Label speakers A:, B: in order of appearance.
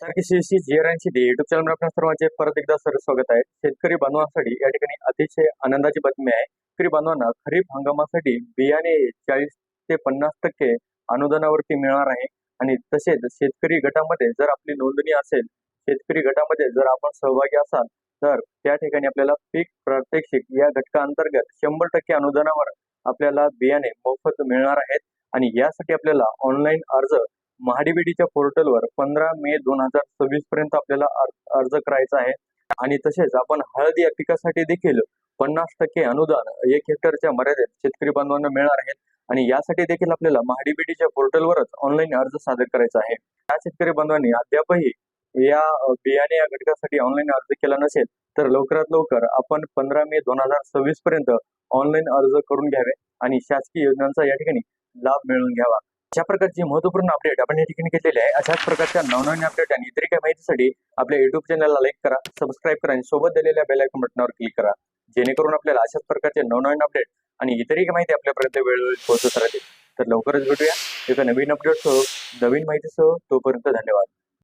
A: कृषी जीआरएनची YouTube channel आपल्या सर्वांचे परत एकदा स्वागत आहे. शेतकरी बांधवांसाठी या ठिकाणी अतिशय आनंदाची बातमी आहे. शेतकरी बांधवांना खरीप हंगामासाठी बियाणे 40 ते 50% अनुदानावरती मिळणार आहे. आणि तसेच शेतकरी गटामध्ये जर आपली नोंदणी असेल, शेतकरी गटामध्ये जर आपण सहभागी असाल, तर त्या ठिकाणी आपल्याला पीक प्रात्यक्षिक या घटकाअंतर्गत 100% अनुदानावर आपल्याला बियाणे मोफत मिळणार आहेत. आणि यासाठी आपल्याला ऑनलाईन अर्ज महाडीबीटीच्या पोर्टलवर 15 मे 2026 पर्यंत आपल्याला अर्ज करायचा आहे. आणि तसेच आपण हळद या पिकासाठी देखील 50% अनुदान 1 हेक्टरच्या मर्यादेत शेतकरी बांधवांना मिळणार आहेत. आणि यासाठी देखील आपल्याला महाडीबीटीच्या पोर्टलवरच ऑनलाईन अर्ज सादर करायचा आहे. त्या शेतकरी बांधवांनी अद्यापही या बियाणे या घटकासाठी ऑनलाईन अर्ज केला नसेल, तर लवकरात लवकर आपण 15 मे 2026 पर्यंत ऑनलाईन अर्ज करून घ्यावे आणि शासकीय योजनांचा या ठिकाणी लाभ मिळवून घ्यावा. अशा प्रकारची महत्त्वपूर्ण अपडेट आपण या ठिकाणी घेतलेली आहे. अशाच प्रकारच्या नवनवीन अपडेट आणि इतर काही माहितीसाठी आपल्या युट्यूब चॅनलला लाईक करा, सबस्क्राईब करा आणि सोबत दिलेल्या बेल आयकॉन बटनावर क्लिक करा, जेणेकरून आपल्याला अशाच प्रकारचे नवनवीन अपडेट आणि इतरही काही माहिती आपल्यापर्यंत वेळोवेळी पोहोचत राहते. तर लवकरच भेटूया एका नवीन अपडेटसह, नवीन माहितीसह. तोपर्यंत धन्यवाद.